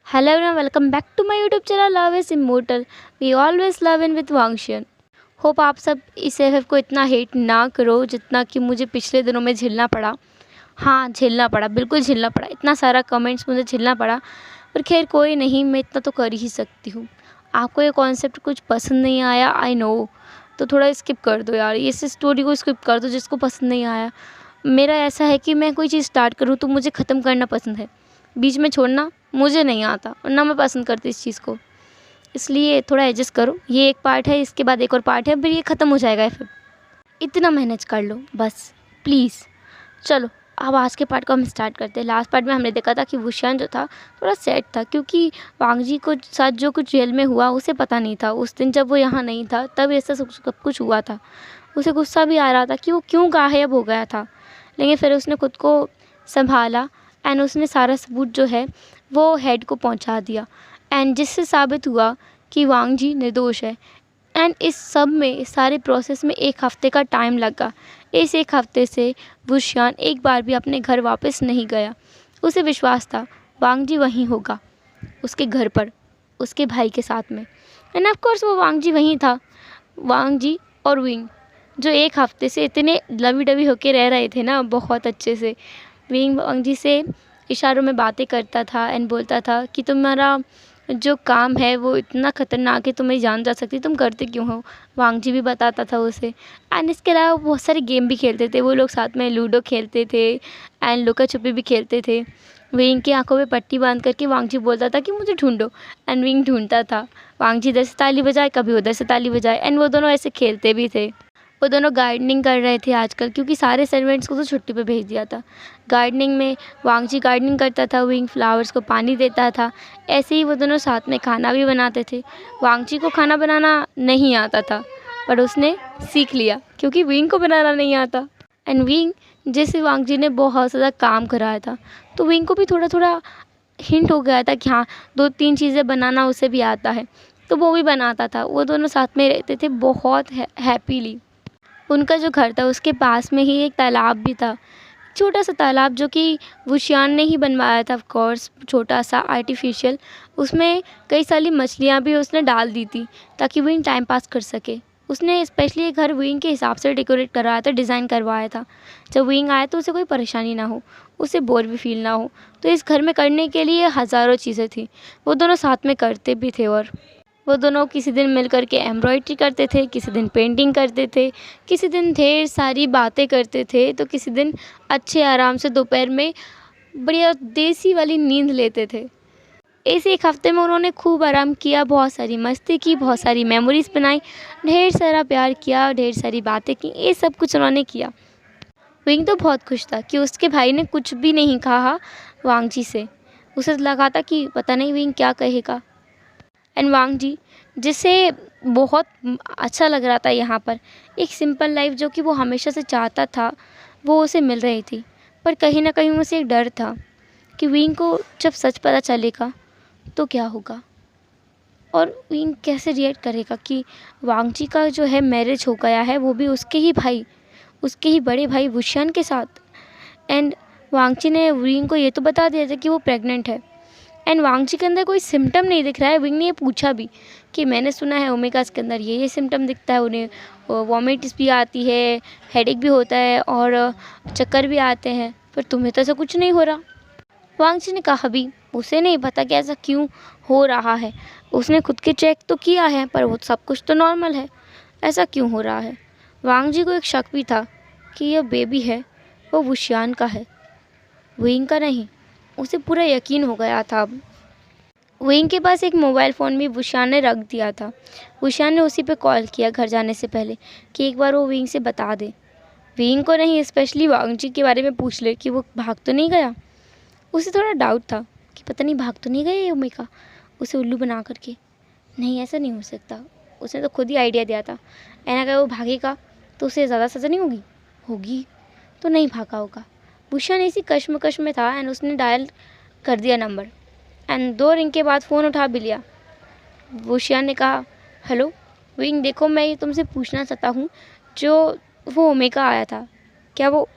Hello everyone, welcome back to my YouTube channel Love is Immortal. We always love in with वांगशियन। Hope आप सब इस F को इतना हेट ना करो जितना कि मुझे पिछले दिनों में झेलना पड़ा। हाँ, झेलना पड़ा, बिल्कुल झेलना पड़ा, इतना सारा कमेंट्स मुझे झेलना पड़ा। पर खैर कोई नहीं, मैं इतना तो कर ही सकती हूँ। आपको ये कॉन्सेप्ट कुछ पसंद नहीं आया, आई नो, तो थोड़ा स्किप कर दो यार, इस स्टोरी को स्किप कर दो जिसको पसंद नहीं आया। मेरा ऐसा है कि मैं कोई चीज़ स्टार्ट करूँ तो मुझे ख़त्म करना पसंद है, बीच में छोड़ना मुझे नहीं आता और ना मैं पसंद करती इस चीज़ को। इसलिए थोड़ा एडजस्ट करो, ये एक पार्ट है, इसके बाद एक और पार्ट है, फिर ये ख़त्म हो जाएगा। फिर इतना मैनेज कर लो बस, प्लीज़। चलो अब आज के पार्ट को हम स्टार्ट करते हैं। लास्ट पार्ट में हमने देखा था कि वुशियान जो था थोड़ा सैड था, क्योंकि वांग जी को साथ जो कुछ जेल में हुआ उसे पता नहीं था। उस दिन जब वो यहाँ नहीं था तब ऐसा सब कुछ हुआ था। उसे गुस्सा भी आ रहा था कि वो क्यों गायब हो गया था, लेकिन फिर उसने खुद को संभाला एंड उसने सारा सबूत जो है वो हेड को पहुंचा दिया, एंड जिससे साबित हुआ कि वांग जी निर्दोष है। एंड इस सब में, इस सारे प्रोसेस में 1 हफ़्ते का टाइम लगा। इस 1 हफ़्ते से वुशियान एक बार भी अपने घर वापस नहीं गया। उसे विश्वास था वांग जी वहीं होगा, उसके घर पर, उसके भाई के साथ में। एंड ऑफ कोर्स वो वांग जी वहीं था। वांग जी और विंग जो 1 हफ़्ते से इतने लवी डवी होके रह रहे थे ना, बहुत अच्छे से। विंग वांग जी से इशारों में बातें करता था एंड बोलता था कि तुम्हारा जो काम है वो इतना ख़तरनाक है, तुम्हें जान जा सकती, तुम करते क्यों हो। वांग जी भी बताता था उसे। एंड इसके अलावा बहुत सारे गेम भी खेलते थे वो लोग, साथ में लूडो खेलते थे एंड लुका छुपी भी खेलते थे। विंग की आंखों में पट्टी बांध करके वांग जी बोलता था कि मुझे ढूंढो, एंड विंग ढूंढता था। वांग जी इधर से ताली बजाए, कभी उधर से ताली बजाए, एंड वो दोनों ऐसे खेलते भी थे। वो दोनों गार्डनिंग कर रहे थे आजकल, क्योंकि सारे सर्वेंट्स को तो छुट्टी पे भेज दिया था। गार्डनिंग में वांग जी गार्डनिंग करता था, विंग फ्लावर्स को पानी देता था। ऐसे ही वो दोनों साथ में खाना भी बनाते थे। वांग जी को खाना बनाना नहीं आता था, पर उसने सीख लिया क्योंकि विंग को बनाना नहीं आता। एंड विंग, जैसे वांग जी ने बहुत ज़्यादा काम कराया था तो विंग को भी थोड़ा थोड़ा हिंट हो गया था कि हाँ, 2-3 चीज़ें बनाना उसे भी आता है, तो वो भी बनाता था। वो दोनों साथ में रहते थे बहुत हैप्पीली। उनका जो घर था उसके पास में ही एक तालाब भी था, छोटा सा तालाब जो कि वुशियान ने ही बनवाया था, ऑफ कोर्स छोटा सा आर्टिफिशियल। उसमें कई सारी मछलियाँ भी उसने डाल दी थी ताकि विंग टाइम पास कर सके। उसने स्पेशली ये घर विंग के हिसाब से डेकोरेट करवाया था, डिज़ाइन करवाया था। जब विंग आया तो उसे कोई परेशानी ना हो, उसे बोर भी फील ना हो। तो इस घर में करने के लिए हज़ारों चीज़ें थी, वो दोनों साथ में करते भी थे। और वो दोनों किसी दिन मिल कर के एम्ब्रॉयडरी करते थे, किसी दिन पेंटिंग करते थे, किसी दिन ढेर सारी बातें करते थे, तो किसी दिन अच्छे आराम से दोपहर में बढ़िया देसी वाली नींद लेते थे। इस 1 हफ़्ते में उन्होंने खूब आराम किया, बहुत सारी मस्ती की, बहुत सारी मेमोरीज़ बनाई, ढेर सारा प्यार किया, ढेर सारी बातें की, ये सब कुछ उन्होंने किया। विंग तो बहुत खुश था कि उसके भाई ने कुछ भी नहीं कहा वांग जी से। उसे लगा था कि पता नहीं विंग क्या कहेगा। एंड वांग जी, जिसे बहुत अच्छा लग रहा था यहाँ पर, एक सिंपल लाइफ जो कि वो हमेशा से चाहता था, वो उसे मिल रही थी। पर कहीं ना कहीं उसे एक डर था कि विंग को जब सच पता चलेगा तो क्या होगा, और विंग कैसे रिएक्ट करेगा कि वांग जी का जो है मैरिज हो गया है, वो भी उसके ही भाई, उसके ही बड़े भाई वुशियान के साथ। एंड वांग जी ने विंग को ये तो बता दिया था कि वो प्रेग्नेंट है। एंड वांग जी के अंदर कोई सिम्टम नहीं दिख रहा है। विंग ने ये पूछा भी कि मैंने सुना है ओमेगास के अंदर ये सिम्टम दिखता है, उन्हें वॉमिट्स भी आती है, हेडेक भी होता है और चक्कर भी आते हैं, पर तुम्हें तो ऐसा कुछ नहीं हो रहा। वांग जी ने कहा भी उसे नहीं पता कि ऐसा क्यों हो रहा है, उसने खुद के चेक तो किया है पर वो सब कुछ तो नॉर्मल है, ऐसा क्यों हो रहा है। वांग जी को एक शक भी था कि यह बेबी है वो वुशियान का है, विंग का नहीं। उसे पूरा यकीन हो गया था अब। विंग के पास एक मोबाइल फ़ोन भी वुशियान ने रख दिया था। वुशियान ने उसी पे कॉल किया घर जाने से पहले कि एक बार वो विंग से बता दे, विंग को नहीं, स्पेशली वांग जी के बारे में पूछ ले कि वो भाग तो नहीं गया। उसे थोड़ा डाउट था कि पता नहीं भाग तो नहीं गया ये ओमेगा, उसे उल्लू बना करके। नहीं, ऐसा नहीं हो सकता, उसने तो खुद ही आइडिया दिया था। एंड अगर वो भागेगा तो उसे ज़्यादा सज़ा नहीं होगी, होगी तो नहीं भागा होगा। वुशियान इसी कश्मकश में था एंड उसने डायल कर दिया नंबर, एंड 2 रिंग के बाद फ़ोन उठा भी लिया। वुशियान ने कहा, हेलो विंग, देखो मैं ये तुमसे पूछना चाहता हूँ, जो वो ओमेगा आया था क्या वो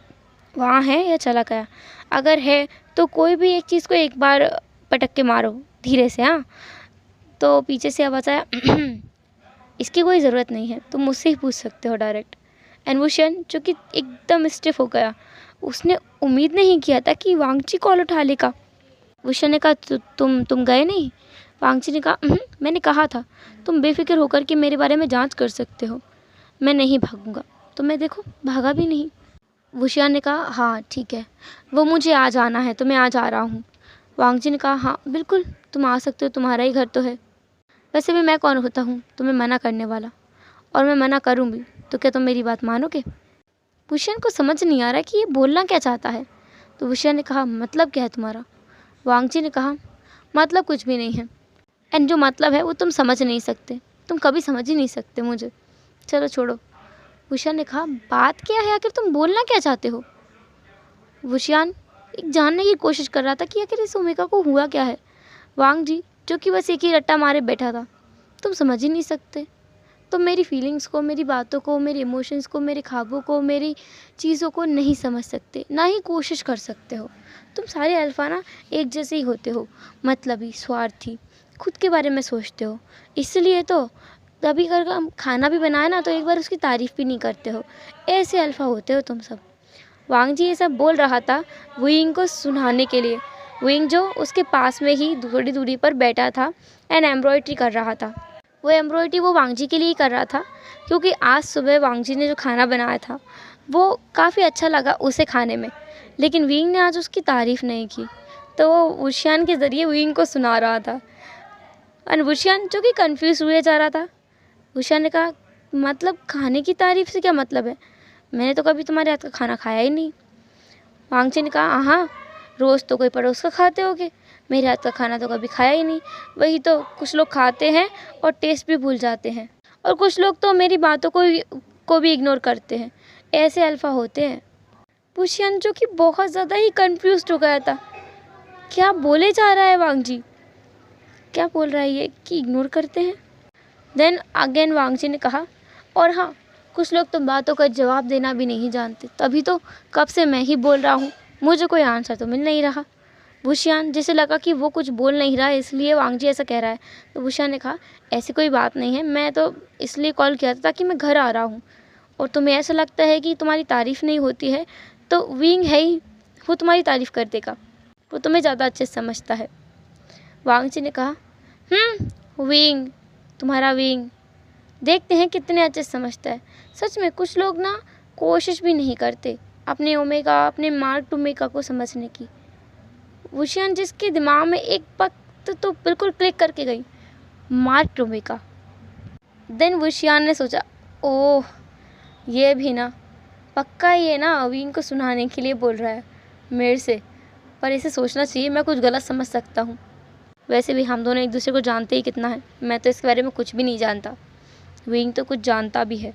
वहाँ है या चला गया? अगर है तो कोई भी एक चीज़ को एक बार पटक के मारो, धीरे से, हाँ। तो पीछे से आवाज़ आया, इसकी कोई ज़रूरत नहीं है, तुम मुझसे ही पूछ सकते हो डायरेक्ट। एंड वुशन जो कि एकदम स्टिफ हो गया, उसने उम्मीद नहीं किया था कि वांगची कॉल उठा लेगा। वुशन ने कहा, तुम गए नहीं?" वांगची ने कहा, मैंने कहा था तुम बेफिक्र होकर के मेरे बारे में जांच कर सकते हो, मैं नहीं भागूंगा। तो मैं देखो भागा भी नहीं। वुशियान ने कहा, हाँ ठीक है, वो मुझे आज आना है तो मैं आज आ रहा हूँ। वांगजी ने कहा, हाँ बिल्कुल तुम आ सकते हो, तुम्हारा ही घर तो है। वैसे भी मैं कौन होता हूँ तुम्हें मना करने वाला, और मैं मना करूँ भी तो क्या तुम मेरी बात मानोगे? वुशियान को समझ नहीं आ रहा कि ये बोलना क्या चाहता है। तो वुशियान ने कहा, मतलब क्या है तुम्हारा? वांगजी ने कहा, मतलब कुछ भी नहीं है, एंड जो मतलब है वो तुम समझ नहीं सकते, तुम कभी समझ ही नहीं सकते मुझे, चलो छोड़ो। वुशियान ने कहा, बात क्या है, आखिर तुम बोलना क्या चाहते हो? वुशियान एक जानने की कोशिश कर रहा था कि आखिर इस ओमेगा को हुआ क्या है। वांगजी जो कि बस एक ही रट्टा मारे बैठा था, तुम समझ ही नहीं सकते, तुम मेरी फीलिंग्स को, मेरी बातों को, मेरे इमोशंस को, मेरे ख्वाबों को, मेरी चीज़ों को नहीं समझ सकते, ना ही कोशिश कर सकते हो। तुम सारे अल्फा ना एक जैसे ही होते हो, मतलबी, स्वार्थी, खुद के बारे में सोचते हो। इसलिए तो कभी अगर हम खाना भी बनाए ना तो एक बार उसकी तारीफ़ भी नहीं करते हो। ऐसे अल्फा होते हो तुम सब। वांगजी ये सब बोल रहा था वुयिंग को सुनाने के लिए। वुयिंग जो उसके पास में ही थोड़ी दूरी पर बैठा था एंड एम्ब्रॉयडरी कर रहा था। वो एम्ब्रॉयडरी वो वांगजी के लिए ही कर रहा था, क्योंकि आज सुबह वांगजी ने जो खाना बनाया था वो काफ़ी अच्छा लगा उसे खाने में, लेकिन वुयिंग ने आज उसकी तारीफ़ नहीं की, तो वो वुशियान के ज़रिए वुयिंग को सुना रहा था। और वुशियान जो कि कंफ्यूज हुए जा रहा था। वुशियान ने कहा, मतलब खाने की तारीफ़ से क्या मतलब है? मैंने तो कभी तुम्हारे हाथ का खाना खाया ही नहीं। वांगची ने कहा, हाँ रोज़ तो कोई पड़ोस का खाते होगे, मेरे हाथ का खाना तो कभी खाया ही नहीं। वही तो, कुछ लोग खाते हैं और टेस्ट भी भूल जाते हैं, और कुछ लोग तो मेरी बातों को भी इग्नोर करते हैं। ऐसे अल्फा होते हैं। वुशियान जो कि बहुत ज़्यादा ही कंफ्यूज्ड हो गया था, क्या बोले जा रहा है वांगजी, क्या बोल रहा है ये कि इग्नोर करते हैं? देन अगेन वांगजी ने कहा, और हाँ कुछ लोग तो बातों का जवाब देना भी नहीं जानते, तभी तो कब से मैं ही बोल रहा हूँ, मुझे कोई आंसर तो मिल नहीं रहा। वुशियान जैसे लगा कि वो कुछ बोल नहीं रहा है इसलिए वांगजी ऐसा कह रहा है। तो वुशियान ने कहा, ऐसी कोई बात नहीं है, मैं तो इसलिए कॉल किया था ताकि मैं घर आ रहा हूँ, और तुम्हें ऐसा लगता है कि तुम्हारी तारीफ़ नहीं होती है तो विंग है ही, वो तुम्हारी तारीफ़ कर देगा, वो तुम्हें ज़्यादा अच्छे से समझता है। वांगजी ने कहा, विंग, तुम्हारा विंग देखते हैं कितने अच्छे से समझता है। सच में कुछ लोग ना कोशिश भी नहीं करते अपने ओमेगा, अपने मार्क टोमेगा को समझने की। वुशियान जिसके दिमाग में एक वक्त तो बिल्कुल क्लिक करके गई, मार्क टोमेगा। देन वुशियान ने सोचा, ओह ये भी ना, पक्का ये ना विंग को सुनाने के लिए बोल रहा है मेरे से, पर इसे सोचना चाहिए मैं कुछ गलत समझ सकता हूँ। वैसे भी हम दोनों एक दूसरे को जानते ही कितना है, मैं तो इसके बारे में कुछ भी नहीं जानता, विंग तो कुछ जानता भी है।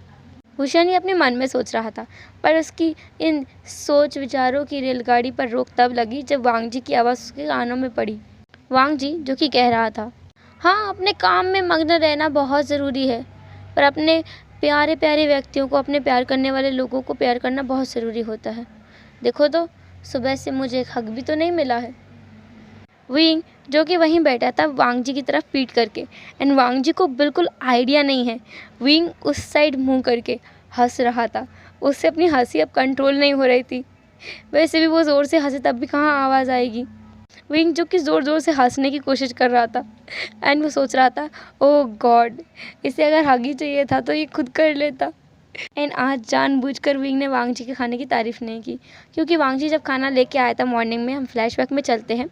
वुशियान ये अपने मन में सोच रहा था, पर उसकी इन सोच विचारों की रेलगाड़ी पर रोक तब लगी जब वांगजी की आवाज़ उसके कानों में पड़ी। वांगजी जो कि कह रहा था, हाँ अपने काम में मग्न रहना बहुत ज़रूरी है, पर अपने प्यारे प्यारे व्यक्तियों को, अपने प्यार करने वाले लोगों को प्यार करना बहुत ज़रूरी होता है। देखो तो सुबह से मुझे एक हक भी तो नहीं मिला है। विंग जो कि वहीं बैठा था वांगजी की तरफ पीट करके, एंड वांगजी को बिल्कुल आइडिया नहीं है। विंग उस साइड मुंह करके हंस रहा था, उससे अपनी हंसी अब कंट्रोल नहीं हो रही थी। वैसे भी वो ज़ोर से हंसे तब भी कहाँ आवाज़ आएगी। विंग जो कि ज़ोर ज़ोर से हंसने की कोशिश कर रहा था, एंड वो सोच रहा था, ओह गॉड, इसे अगर हगी चाहिए था तो ये खुद कर लेता। एंड आज जानबूझकर विंग ने वांगजी के खाने की तारीफ़ नहीं की, क्योंकि वांगजी जब खाना लेके आया था मॉर्निंग में, हम फ्लैशबैक में चलते हैं,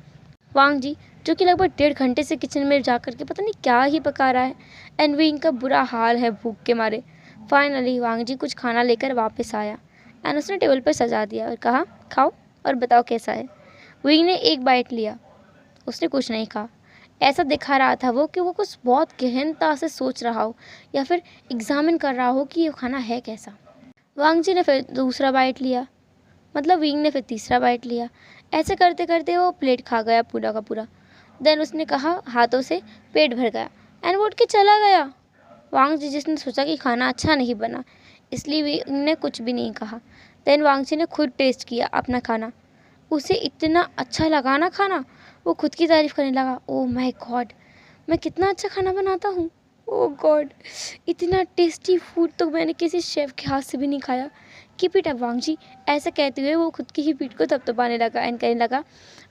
वांगजी जो कि लगभग 1.5 घंटे से किचन में जा कर के पता नहीं क्या ही पका रहा है, एंड विंग का बुरा हाल है भूख के मारे। फाइनली वांगजी कुछ खाना लेकर वापस आया, एंड उसने टेबल पर सजा दिया और कहा, खाओ और बताओ कैसा है। विंग ने एक बाइट लिया, उसने कुछ नहीं कहा। ऐसा दिखा रहा था वो कि वो कुछ बहुत गहनता से सोच रहा हो, या फिर एग्जामिन कर रहा हो कि ये खाना है कैसा। वांगजी ने फिर दूसरा बाइट लिया, मतलब विंग ने फिर तीसरा बाइट लिया। ऐसे करते करते वो प्लेट खा गया पूरा का पूरा। देन उसने कहा, हाथों से पेट भर गया, एंड वो उठ के चला गया। वांगजी जिसने सोचा कि खाना अच्छा नहीं बना, इसलिए विंग ने कुछ भी नहीं कहा। देन वांगजी ने खुद टेस्ट किया अपना खाना, उसे इतना अच्छा लगा ना खाना, वो खुद की तारीफ़ करने लगा। ओह माय गॉड, मैं कितना अच्छा खाना बनाता हूँ। ओह गॉड, इतना टेस्टी फूड तो मैंने किसी शेफ़ के हाथ से भी नहीं खाया। कीप इट अप वांगजी। ऐसा कहते हुए वो खुद की ही पीठ को थपथपाने लगा एंड कहने लगा,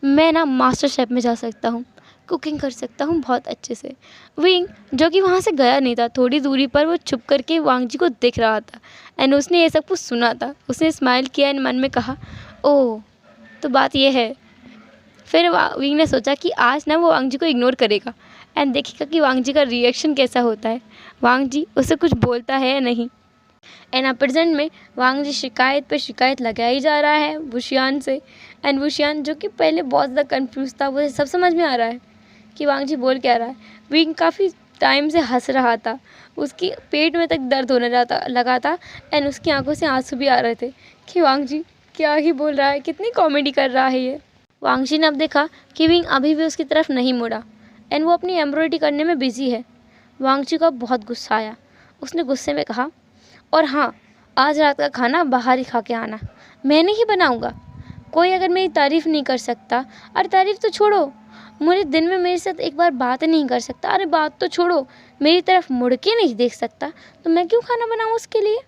मैं ना मास्टर शेफ़ में जा सकता हूँ, कुकिंग कर सकता हूँ बहुत अच्छे से। विंग, जो कि वहाँ से गया नहीं था, थोड़ी दूरी पर वो छुप करके वांगजी को देख रहा था एंड उसने ये सब कुछ सुना था। उसने स्माइल किया एंड मन में कहा, ओह तो बात ये है। फिर विंग ने सोचा कि आज ना वो वांगजी को इग्नोर करेगा एंड देखेगा कि वांगजी का रिएक्शन कैसा होता है, वांगजी उसे कुछ बोलता है या नहीं। एंड प्रेजेंट में वांगजी शिकायत पे शिकायत लगा ही जा रहा है वुशियान से। एंड वुशियान, जो कि पहले बहुत ज़्यादा कंफ्यूज था, वो सब समझ में आ रहा है कि वांगजी बोल क्या रहा है। विंग काफ़ी टाइम से हंस रहा था, उसकी पेट में तक दर्द होने लगा था एंड उसकी आंखों से आंसू भी आ रहे थे कि वांगजी क्या ही बोल रहा है, कितनी कॉमेडी कर रहा है ये। वांगजी ने अब देखा कि विंग अभी भी उसकी तरफ नहीं मुड़ा एंड वो अपनी एम्ब्रॉयडरी करने में बिजी है। वांगजी को अब बहुत गुस्सा आया। उसने गुस्से में कहा, और हाँ, आज रात का खाना बाहर ही खा के आना, मैं नहीं बनाऊंगा। कोई अगर मेरी तारीफ़ नहीं कर सकता, अरे तारीफ़ तो छोड़ो, मुझे दिन में मेरे साथ एक बार बात नहीं कर सकता, अरे बात तो छोड़ो, मेरी तरफ मुड़ के नहीं देख सकता, तो मैं क्यों खाना बनाऊँ उसके लिए।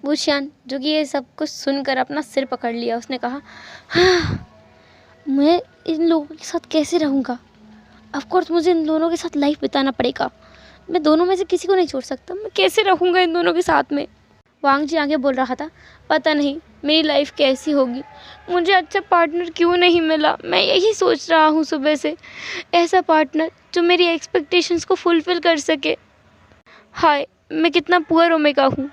वुशियान, जो कि ये सब कुछ सुनकर अपना सिर पकड़ लिया, उसने कहा, हाँ, मैं इन लोगों के साथ कैसे रहूँगा। ऑफकोर्स मुझे इन दोनों के साथ लाइफ बिताना पड़ेगा, मैं दोनों में से किसी को नहीं छोड़ सकता, मैं कैसे रहूँगा इन दोनों के साथ में। वांगजी आगे बोल रहा था, पता नहीं मेरी लाइफ कैसी होगी, मुझे अच्छा पार्टनर क्यों नहीं मिला। मैं यही सोच रहा हूँ सुबह से, ऐसा पार्टनर जो मेरी एक्सपेक्टेशंस को फुलफ़िल कर सके। हाय, मैं कितना पुअर ओमेगा हूँ।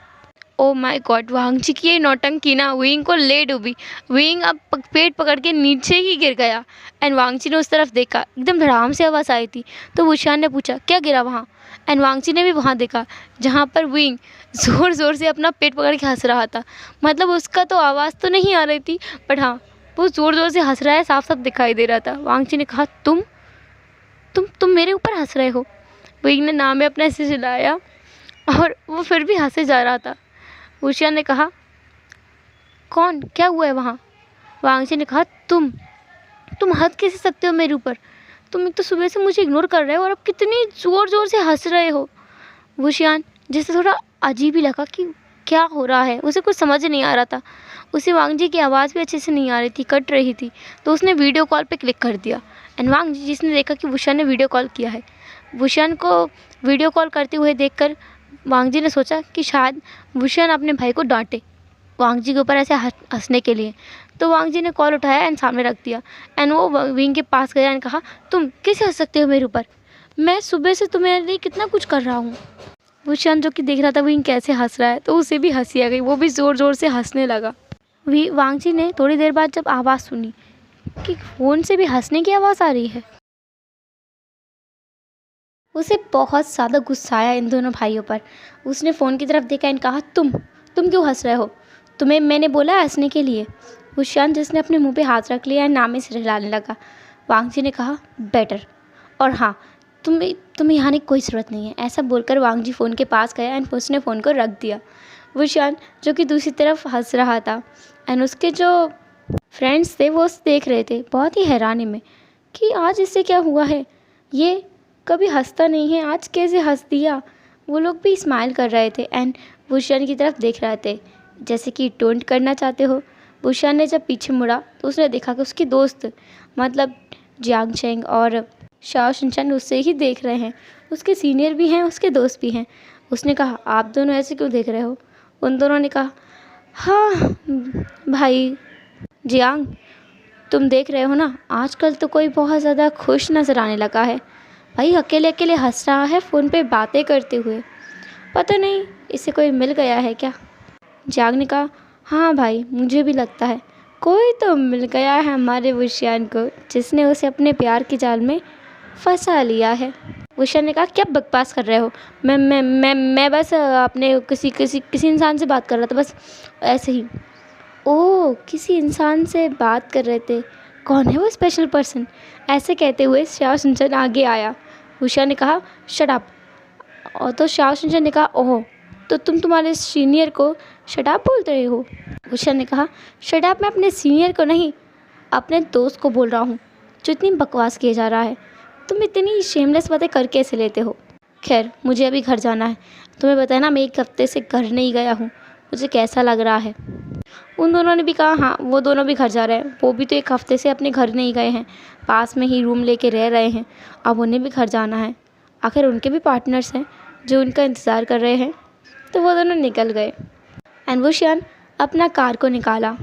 ओह माय गॉड, वांगजी की ये नौटंकी ना विंग को ले डूबी। विंग अब पेट पकड़ के नीचे ही गिर गया एंड वांगजी ने उस तरफ देखा, एकदम धड़ाम से आवाज़ आई थी। तो वुशियान ने पूछा, क्या गिरा वहाँ। एंड वांगजी ने भी वहाँ देखा जहाँ पर विंग ज़ोर ज़ोर से अपना पेट पकड़ के हंस रहा था। मतलब उसका तो आवाज़ तो नहीं आ रही थी, बट हाँ, वो ज़ोर ज़ोर से हंस रहा है, साफ साफ दिखाई दे रहा था। वांगजी ने कहा, तुम मेरे ऊपर हंस रहे हो। विंग ने नाम में अपने ऐसे चिल्लाया और वो फिर भी हंसे जा रहा था। वुशियान ने कहा, कौन, क्या हुआ है वहाँ। वांगजी ने कहा, तुम हंस कैसे सकते हो मेरे ऊपर, तुम एक तो सुबह से मुझे इग्नोर कर रहे हो और अब कितनी ज़ोर ज़ोर से हंस रहे हो। वुशियान, जिसे थोड़ा अजीब ही लगा कि क्या हो रहा है, उसे कुछ समझ नहीं आ रहा था। उसे वांगजी की आवाज़ भी अच्छे से नहीं आ रही थी, कट रही थी, तो उसने वीडियो कॉल पे क्लिक कर दिया। एंड वांगजी, जिसने देखा कि वुशियान ने वीडियो कॉल किया है, वुशियान को वीडियो कॉल करते हुए देखकर वांगजी ने सोचा कि शायद वुशियान अपने भाई को डांटे वांगजी के ऊपर ऐसे हंसने के लिए। तो वांगजी ने कॉल उठाया एंड सामने रख दिया एंड वो विंग के पास गया एंड कहा, तुम कैसे हंस सकते हो मेरे ऊपर, मैं सुबह से तुम्हारे लिए कितना कुछ कर रहा हूँ। वुशियान, जो कि देख रहा था विंग कैसे हंस रहा है, तो उसे भी हंसी आ गई, वो भी ज़ोर ज़ोर से हंसने लगा। वांगजी ने थोड़ी देर बाद जब आवाज़ सुनी कि फ़ोन से भी हंसने की आवाज़ आ रही है, उसे बहुत ज़्यादा गुस्सा आया इन दोनों भाइयों पर। उसने फ़ोन की तरफ देखा एंड कहा, तुम क्यों हंस रहे हो, तुम्हें मैंने बोला हंसने के लिए। वुशियान, जिसने अपने मुंह पे हाथ रख लिया एंड नामे से हिलाने लगा। वांगजी ने कहा, बेटर, और हाँ, तुम्हें यहाँ आने की कोई ज़रूरत नहीं है। ऐसा बोलकर वांगजी फ़ोन के पास गया एंड उसने फ़ोन को रख दिया। वुशियान, जो कि दूसरी तरफ हंस रहा था एंड उसके जो फ्रेंड्स थे वो उसे देख रहे थे बहुत ही हैरानी में कि आज इससे क्या हुआ है, ये कभी हंसता नहीं है, आज कैसे हंस दिया। वो लोग भी स्माइल कर रहे थे एंड वुशियान की तरफ देख रहे थे जैसे कि टोंट करना चाहते हो। वुशियान ने जब पीछे मुड़ा तो उसने देखा कि उसके दोस्त, मतलब जियांग चेंग और शाओ शिनचैन उससे ही देख रहे हैं, उसके सीनियर भी हैं, उसके दोस्त भी हैं। उसने कहा, आप दोनों ऐसे क्यों देख रहे हो। उन दोनों ने कहा, हाँ भाई जियांग, तुम देख रहे हो ना, आजकल तो कोई बहुत ज़्यादा खुश नज़र आने लगा है। भाई अकेले अकेले हंस रहा है फ़ोन पे बातें करते हुए, पता नहीं इसे कोई मिल गया है क्या। जियांग ने कहा, हाँ भाई, मुझे भी लगता है कोई तो मिल गया है हमारे वुशियान को, जिसने उसे अपने प्यार की जाल में फंसा लिया है। वुशियान ने कहा, क्या बकवास कर रहे हो, मैं बस अपने किसी इंसान से बात कर रहा था, बस ऐसे ही। ओह, किसी इंसान से बात कर रहे थे, कौन है वो स्पेशल पर्सन। ऐसे कहते हुए शाओ शिनचैन आगे आया। वुशियान ने कहा, शट अप। और तो शाओ शिनचैन ने कहा, ओह, तो तुम तुम्हारे सीनियर को शट अप बोलते रहे हो। वुशियान ने कहा, शट अप मैं अपने सीनियर को नहीं, अपने दोस्त को बोल रहा हूँ, जो इतनी बकवास किए जा रहा है। तुम इतनी शेमलेस बातें कर कैसे लेते हो? खैर, मुझे अभी घर जाना है। तुम्हें बताया ना, मैं 1 हफ्ते से घर नहीं गया हूँ। मुझे कैसा लग रहा है। उन दोनों ने भी कहा हाँ, वो दोनों भी घर जा रहे हैं। वो भी तो 1 हफ्ते से अपने घर नहीं गए हैं, पास में ही रूम लेके रह रहे हैं। अब उन्हें भी घर जाना है। आखिर उनके भी पार्टनर्स हैं जो उनका इंतज़ार कर रहे हैं। तो वो दोनों निकल गए एंड वुशियान अपना कार को निकाला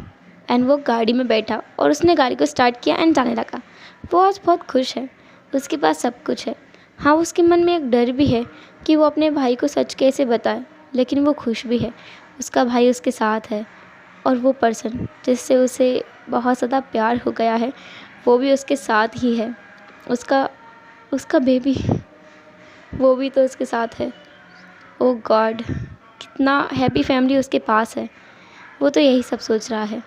एंड वो गाड़ी में बैठा और उसने गाड़ी को स्टार्ट किया एंड जाने लगा। वो आज बहुत खुश है, उसके पास सब कुछ है। हाँ, उसके मन में एक डर भी है कि वो अपने भाई को सच कैसे बताए, लेकिन वो खुश भी है। उसका भाई उसके साथ है और वो पर्सन जिससे उसे बहुत ज़्यादा प्यार हो गया है, वो भी उसके साथ ही है। उसका बेबी, वो भी तो उसके साथ है। ओह गॉड, कितना हैप्पी फैमिली उसके पास है। वो तो यही सब सोच रहा है।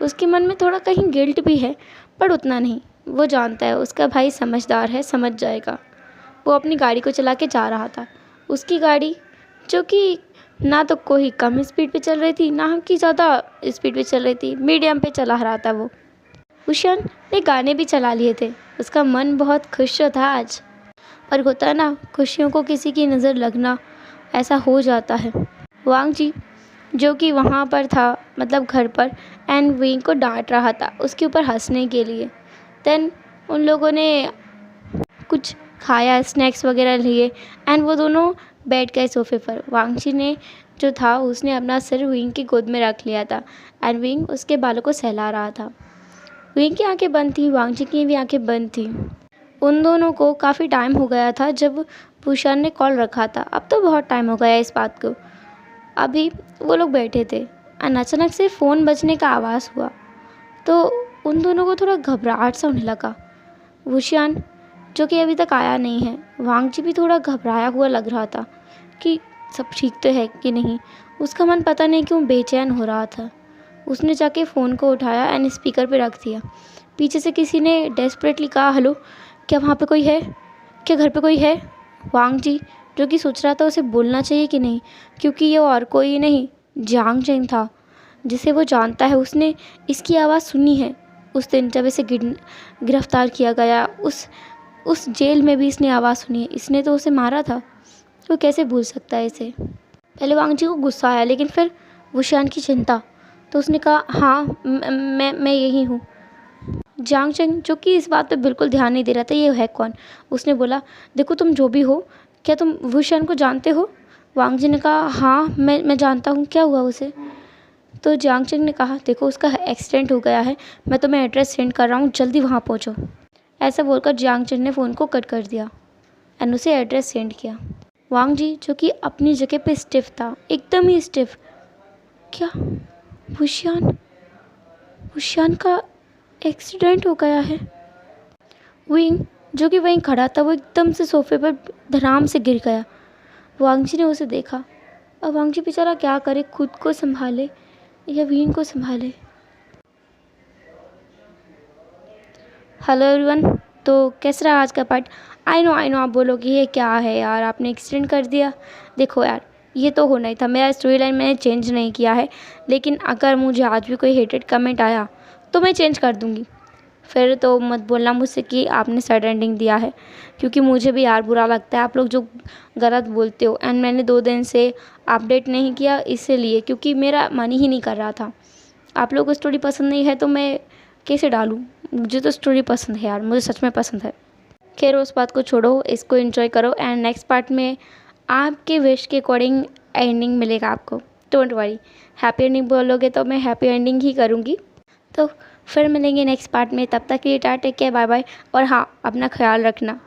उसके मन में थोड़ा कहीं गिल्ट भी है, पर उतना नहीं। वो जानता है उसका भाई समझदार है, समझ जाएगा। वो अपनी गाड़ी को चला के जा रहा था। उसकी गाड़ी जो कि ना तो कोई कम स्पीड पे चल रही थी, ना कि ज़्यादा स्पीड पे चल रही थी, मीडियम पे चला रहा था वो। वुशियान ने गाने भी चला लिए थे। उसका मन बहुत खुश था आज। पर होता है ना, खुशियों को किसी की नज़र लगना, ऐसा हो जाता है। वांग जी जो कि वहाँ पर था, मतलब घर पर, एंड विंग को डांट रहा था उसके ऊपर हंसने के लिए। देन उन लोगों ने कुछ खाया, स्नैक्स वगैरह लिए एंड वो दोनों बैठ गए सोफे पर। वांग जी ने जो था उसने अपना सिर विंग की गोद में रख लिया था एंड विंग उसके बालों को सहला रहा था। विंग की आंखें बंद थी, वांग जी की भी आंखें बंद थी। उन दोनों को काफ़ी टाइम हो गया था जब वुशियान ने कॉल रखा था। अब तो बहुत टाइम हो गया इस बात को। अभी वो लोग बैठे थे और अचानक से फ़ोन बजने का आवाज़ हुआ तो उन दोनों को थोड़ा घबराहट सा होने लगा। वुशियान जो कि अभी तक आया नहीं है, वांग जी भी थोड़ा घबराया हुआ लग रहा था कि सब ठीक तो है कि नहीं। उसका मन पता नहीं क्यों बेचैन हो रहा था। उसने जाके फ़ोन को उठाया एंड स्पीकर पे रख दिया। पीछे से किसी ने डेस्परेटली कहा, हेलो, क्या वहाँ पे कोई है? क्या घर पे कोई है? वांग जी जो कि सोच रहा था उसे बोलना चाहिए कि नहीं, क्योंकि ये और कोई नहीं, जियांग चेंग था, जिसे वो जानता है। उसने इसकी आवाज़ सुनी है उस दिन जब इसे गिरफ्तार किया गया। उस जेल में भी इसने आवाज़ सुनी है। इसने तो उसे मारा था, वो कैसे भूल सकता है इसे। पहले वांग जी को गुस्सा आया, लेकिन फिर वुशियान की चिंता, तो उसने कहा, हाँ मैं यही हूँ। जियांग चेंग जो कि इस बात पे बिल्कुल ध्यान नहीं दे रहा था, ये है कौन। उसने बोला, देखो तुम जो भी हो, क्या तुम वुशियान को जानते हो? वांग जी ने कहा, हाँ मैं जानता हूँ, क्या हुआ उसे? तो जियांग चेंग ने कहा, देखो उसका एक्सीडेंट हो गया है, मैं तुम्हें एड्रेस सेंड कर रहा हूँ, जल्दी वहाँ पहुँचो। ऐसा बोलकर जियांग चेंग ने फ़ोन को कट कर दिया एंड उसे एड्रेस सेंड किया। वांग जी जो कि अपनी जगह पे स्टिफ था, एकदम ही स्टिफ। क्या वुशियान का एक्सीडेंट हो गया है? विंग जो कि वहीं खड़ा था, वो एकदम से सोफे पर धड़ाम से गिर गया। वांग जी ने उसे देखा। अब वांग जी बेचारा क्या करे, खुद को संभाले या विंग को संभाले। हेलो एवरीवन, तो कैसा रहा आज का पार्ट? आई नो आप बोलोगे ये क्या है यार, आपने एक्सीडेंट कर दिया। देखो यार, ये तो होना ही था। मेरा स्टोरी लाइन मैंने चेंज नहीं किया है, लेकिन अगर मुझे आज भी कोई हेटेड कमेंट आया तो मैं चेंज कर दूँगी। फिर तो मत बोलना मुझसे कि आपने सैड एंडिंग दिया है, क्योंकि मुझे भी यार बुरा लगता है आप लोग जो गलत बोलते हो। एंड मैंने 2 दिन से अपडेट नहीं किया इसीलिए, क्योंकि मेरा मन ही नहीं कर रहा था। आप लोगों को स्टोरी पसंद नहीं है तो मैं कैसे डालूँ? मुझे तो स्टोरी पसंद है यार, मुझे सच में पसंद है। खैर उस बात को छोड़ो, इसको एंजॉय करो एंड नेक्स्ट पार्ट में आपके विश के अकॉर्डिंग एंडिंग मिलेगा आपको। डोंट वरी, हैप्पी एंडिंग बोलोगे तो मैं हैप्पी एंडिंग ही करूँगी। तो फिर मिलेंगे नेक्स्ट पार्ट में, तब तक के लिए tata, take care, bye bye. और हाँ, अपना ख्याल रखना।